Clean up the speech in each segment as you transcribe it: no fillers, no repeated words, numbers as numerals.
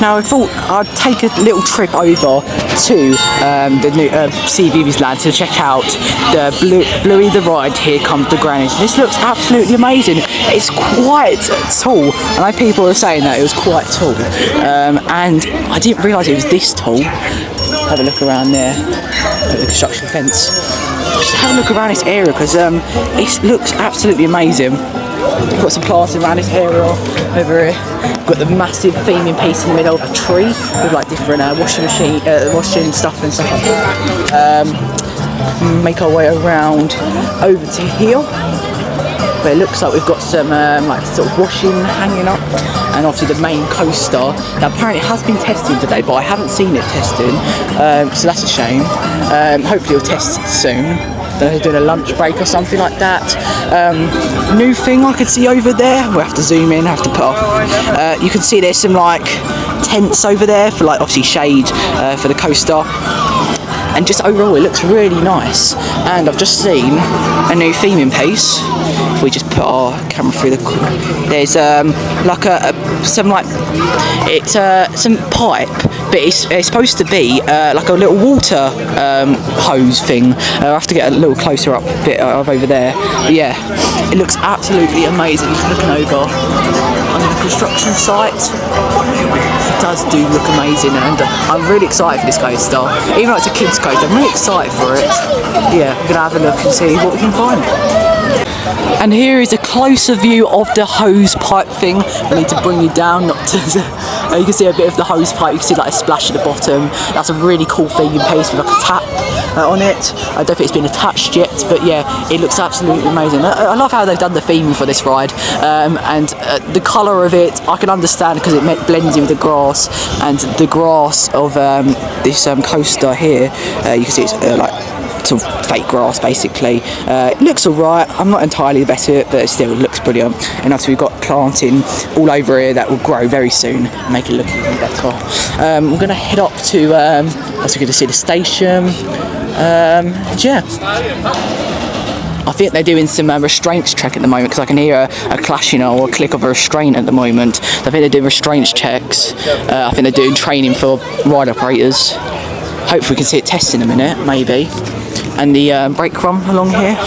Now I thought I'd take a little trip over to the new Sea Vivi's land to check out the Bluey the ride. Here Comes the Grannies. This looks absolutely amazing. It's quite tall. I know people are saying that it was quite tall, and I didn't realise it was this tall. Have a look around there at the construction fence. Just have a look around this area because it looks absolutely amazing. Got some plants around this area over here. Got the massive theming piece in the middle of a tree with like different washing machine, washing stuff and stuff like that. Make our way around over to here. But it looks like we've got some like sort of washing hanging up, and obviously the main coaster. Now apparently it has been tested today, but I haven't seen it testing, so that's a shame. Hopefully it'll test soon. They're doing a lunch break or something like that. New thing I could see over there. We'll have to zoom in, have to put off. You can see there's some like tents over there for like obviously shade for the coaster. And just overall it looks really nice. And I've just seen a new theming piece. If we just put our camera through there's like some pipe, but it's supposed to be like a little water hose thing. I'll have to get a little closer up bit over there. But yeah, it looks absolutely amazing. Looking over on the construction site, it does do look amazing, and I'm really excited for this coaster. Even though it's a kids coaster, I'm really excited for it. Yeah, we're gonna have a look and see what we can find. And here is a closer view of the hose pipe thing. I need to bring you down, not to. You can see a bit of the hose pipe. You can see like a splash at the bottom. That's a really cool theming piece with like a tap on it. I don't think it's been attached yet, but yeah, it looks absolutely amazing. I love how they've done the theming for this ride, and the colour of it I can understand because it blends in with the grass, and the grass of this coaster here. You can see it's like sort of fake grass basically. It looks alright. I'm not entirely the best at it, but it still looks brilliant. And obviously we've got planting all over here that will grow very soon and make it look even better. We're going to head up to also going to see the station. Yeah, I think they're doing some restraints check at the moment because I can hear a clashing or a click of a restraint at the moment. So I think they're doing restraints checks. I think they're doing training for ride operators. Hopefully we can see it test in a minute, maybe. And the brake run along here.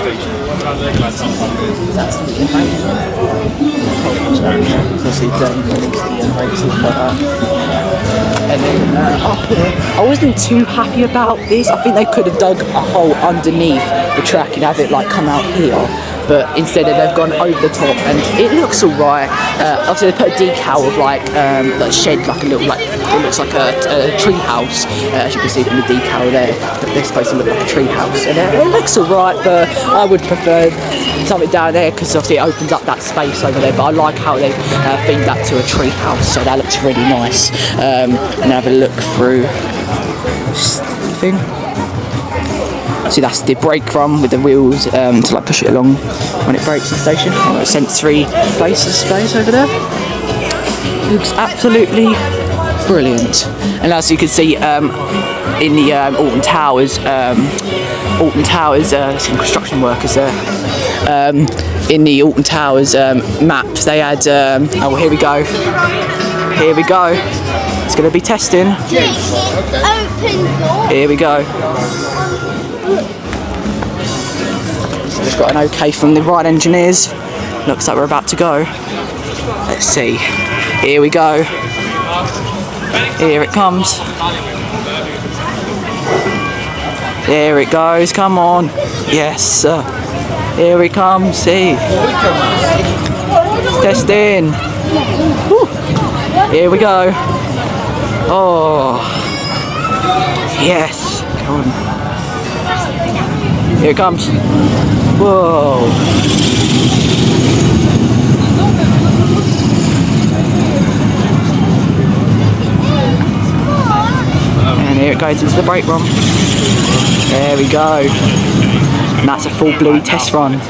And then up here, I wasn't too happy about this. I think they could have dug a hole underneath the track and have it like come out here. But instead they've gone over the top, and it looks alright. Obviously they put a decal of like shed, like a little, like it looks like a tree house, as you can see from the decal there. They're supposed to look like a tree house, and it looks alright, but I would prefer something down there because obviously it opens up that space over there. But I like how they've themed that to a tree house, so that looks really nice. And have a look through this thing. See, that's the brake run with the wheels to like push it along when it brakes in the station. Sensory places space over there. Looks absolutely brilliant. And as you can see in the Alton Towers, some construction workers there. In the Alton Towers maps, they had. Oh, here we go. Here we go. It's going to be testing. Here we go. We've got an okay from the ride engineers. Looks like we're about to go. Let's see. Here we go. Here it comes. There it goes. Come on. Yes, sir. Here it comes. See. Testing. Woo. Here we go. Oh. Yes. Come on. Here it comes. Whoa. And here it goes into the brake run. There we go. And that's a full Bluey test run.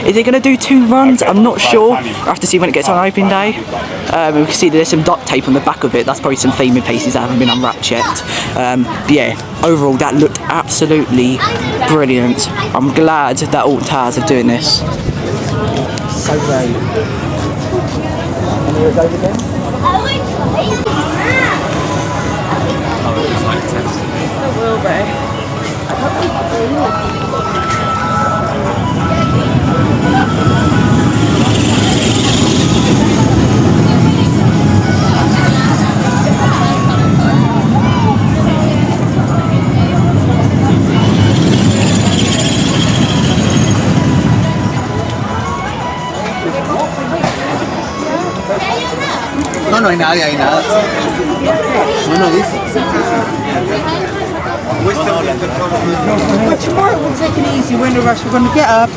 Is it going to do 2 runs? I'm not sure. I'll have to see when it gets on open day. We can see there's some duct tape on the back of it. That's probably some theming pieces that haven't been unwrapped yet. But yeah, overall that looked absolutely brilliant. I'm glad that Alton Towers are doing this. So great. And It will be. No, no hay nadie, hay nada. No, no dice. But tomorrow we'll take it easy. We're in a rush. We're going to get up.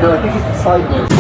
No, I think it's the sideways.